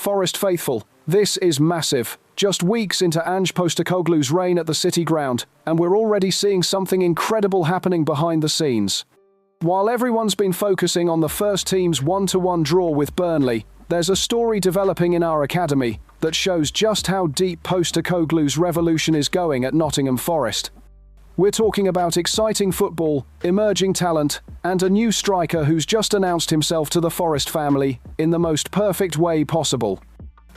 Forest faithful, this is massive. Just weeks into Ange Postecoglou's reign at the City Ground, and we're already seeing something incredible happening behind the scenes. While everyone's been focusing on the first team's 1-1 draw with Burnley, there's a story developing in our academy that shows just how deep Postecoglou's revolution is going at Nottingham Forest. We're talking about exciting football, emerging talent, and a new striker who's just announced himself to the Forest family in the most perfect way possible.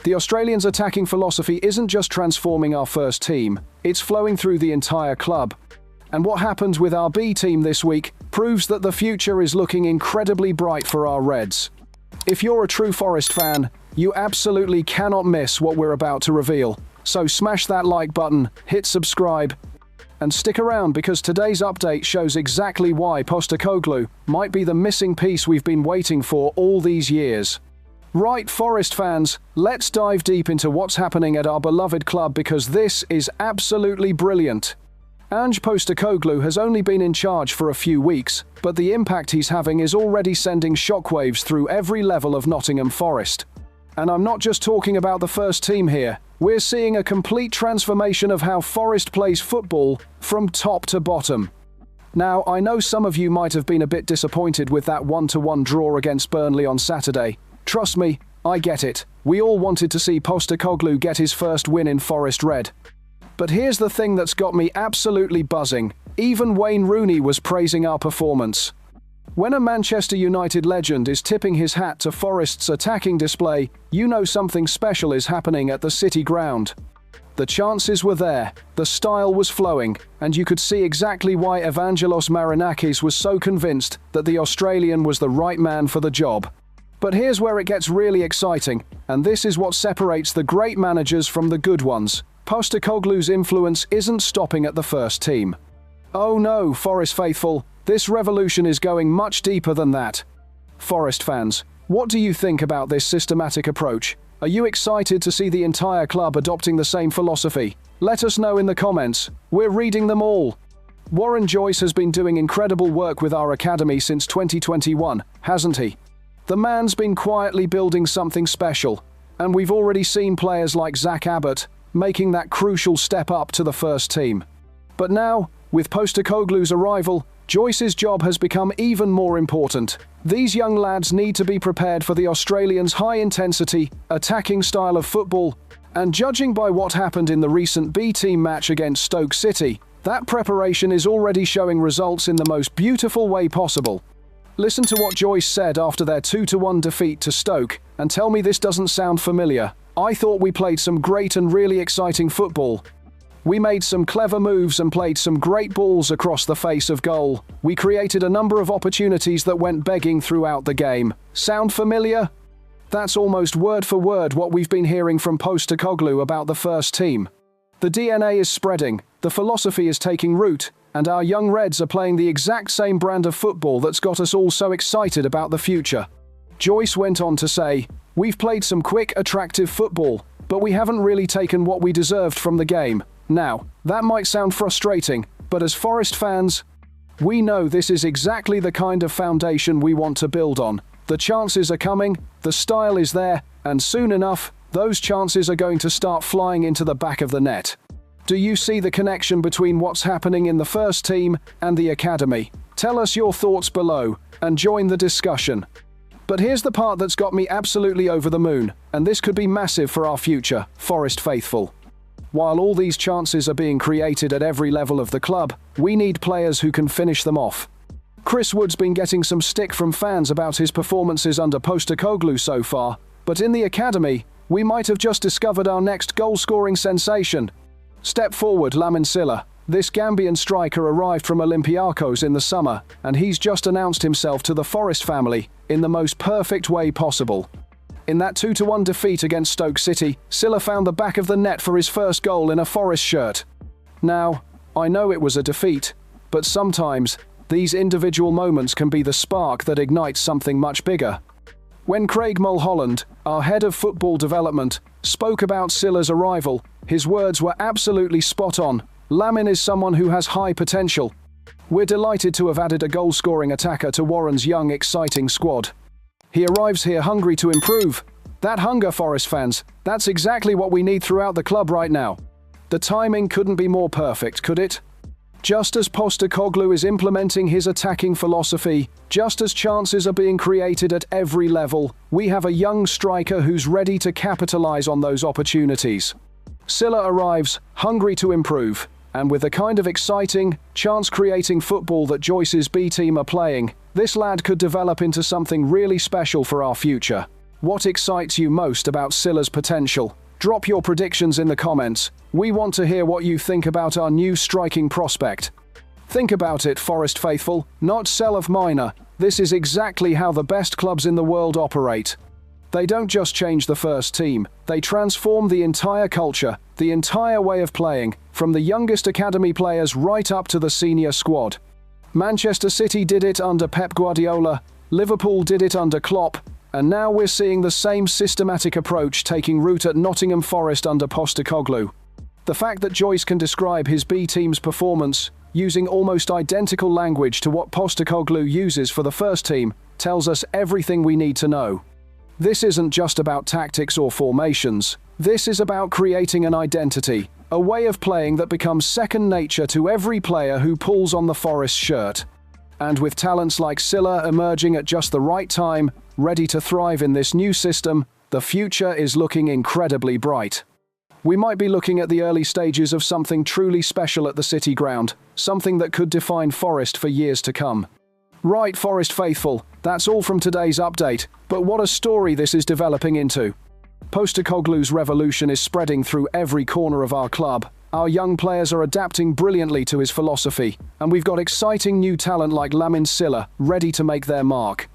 The Australian's attacking philosophy isn't just transforming our first team, it's flowing through the entire club. And what happened with our B team this week proves that the future is looking incredibly bright for our Reds. If you're a true Forest fan, you absolutely cannot miss what we're about to reveal. So smash that like button, hit subscribe, and stick around because today's update shows exactly why Postecoglou might be the missing piece we've been waiting for all these years. Right, Forest fans, let's dive deep into what's happening at our beloved club because this is absolutely brilliant. Ange Postecoglou has only been in charge for a few weeks, but the impact he's having is already sending shockwaves through every level of Nottingham Forest. And I'm not just talking about the first team here. We're seeing a complete transformation of how Forest plays football from top to bottom. Now, I know some of you might have been a bit disappointed with that 1-1 draw against Burnley on Saturday. Trust me, I get it. We all wanted to see Postecoglou get his first win in Forest Red. But here's the thing that's got me absolutely buzzing. Even Wayne Rooney was praising our performance. When a Manchester United legend is tipping his hat to Forest's attacking display, you know something special is happening at the City Ground. The chances were there, the style was flowing, and you could see exactly why Evangelos Marinakis was so convinced that the Australian was the right man for the job. But here's where it gets really exciting, and this is what separates the great managers from the good ones. Postecoglou's influence isn't stopping at the first team. Oh no, Forest faithful, this revolution is going much deeper than that. Forest fans, what do you think about this systematic approach? Are you excited to see the entire club adopting the same philosophy? Let us know in the comments. We're reading them all. Warren Joyce has been doing incredible work with our academy since 2021, hasn't he? The man's been quietly building something special, and we've already seen players like Zach Abbott making that crucial step up to the first team. But now, with Postecoglou's arrival, Joyce's job has become even more important. These young lads need to be prepared for the Australians' high-intensity, attacking style of football, and judging by what happened in the recent B-team match against Stoke City, that preparation is already showing results in the most beautiful way possible. Listen to what Joyce said after their 2-1 defeat to Stoke, and tell me this doesn't sound familiar. I thought we played some great and really exciting football. We made some clever moves and played some great balls across the face of goal. We created a number of opportunities that went begging throughout the game. Sound familiar? That's almost word for word what we've been hearing from Postecoglou about the first team. The DNA is spreading, the philosophy is taking root, and our young Reds are playing the exact same brand of football that's got us all so excited about the future. Joyce went on to say, "We've played some quick, attractive football, but we haven't really taken what we deserved from the game." Now, that might sound frustrating, but as Forest fans, we know this is exactly the kind of foundation we want to build on. The chances are coming, the style is there, and soon enough, those chances are going to start flying into the back of the net. Do you see the connection between what's happening in the first team and the academy? Tell us your thoughts below, and join the discussion. But here's the part that's got me absolutely over the moon, and this could be massive for our future, Forest faithful. While all these chances are being created at every level of the club, we need players who can finish them off. Chris Wood's been getting some stick from fans about his performances under Postecoglou so far, but in the academy, we might have just discovered our next goal-scoring sensation. Step forward, Lamin Sillah. This Gambian striker arrived from Olympiacos in the summer, and he's just announced himself to the Forest family in the most perfect way possible. In that 2-1 defeat against Stoke City, Sillah found the back of the net for his first goal in a Forest shirt. Now, I know it was a defeat, but sometimes these individual moments can be the spark that ignites something much bigger. When Craig Mulholland, our head of football development, spoke about Sillah's arrival, his words were absolutely spot on. Lamin is someone who has high potential. We're delighted to have added a goal-scoring attacker to Warren's young, exciting squad. He arrives here hungry to improve, That hunger, Forest fans, that's exactly what we need throughout the club right now. The timing couldn't be more perfect, could it? Just as Postecoglou is implementing his attacking philosophy, just as chances are being created at every level, we have a young striker who's ready to capitalize on those opportunities. Sillah arrives, hungry to improve, and with the kind of exciting, chance-creating football that Joyce's B team are playing, this lad could develop into something really special for our future. What excites you most about Sillah's potential? Drop your predictions in the comments. We want to hear what you think about our new striking prospect. Think about it, Forest faithful, not self-minor. This is exactly how the best clubs in the world operate. They don't just change the first team, they transform the entire culture, the entire way of playing, from the youngest academy players right up to the senior squad. Manchester City did it under Pep Guardiola, Liverpool did it under Klopp, and now we're seeing the same systematic approach taking root at Nottingham Forest under Postecoglou. The fact that Joyce can describe his B team's performance using almost identical language to what Postecoglou uses for the first team tells us everything we need to know. This isn't just about tactics or formations. This is about creating an identity, a way of playing that becomes second nature to every player who pulls on the Forest shirt. And with talents like Sillah emerging at just the right time, ready to thrive in this new system, the future is looking incredibly bright. We might be looking at the early stages of something truly special at the City ground, something that could define Forest for years to come. Right, Forest faithful, that's all from today's update, but what a story this is developing into. Postecoglou's revolution is spreading through every corner of our club. Our young players are adapting brilliantly to his philosophy, and we've got exciting new talent like Lamin Sillah ready to make their mark.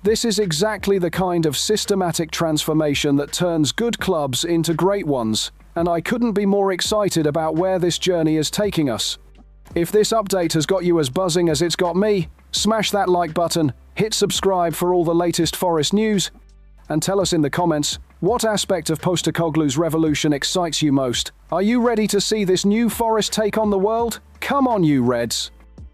This is exactly the kind of systematic transformation that turns good clubs into great ones, and I couldn't be more excited about where this journey is taking us. If this update has got you as buzzing as it's got me, smash that like button, hit subscribe for all the latest Forest news, and tell us in the comments, what aspect of Postecoglou's revolution excites you most? Are you ready to see this new Forest take on the world? Come on, you Reds!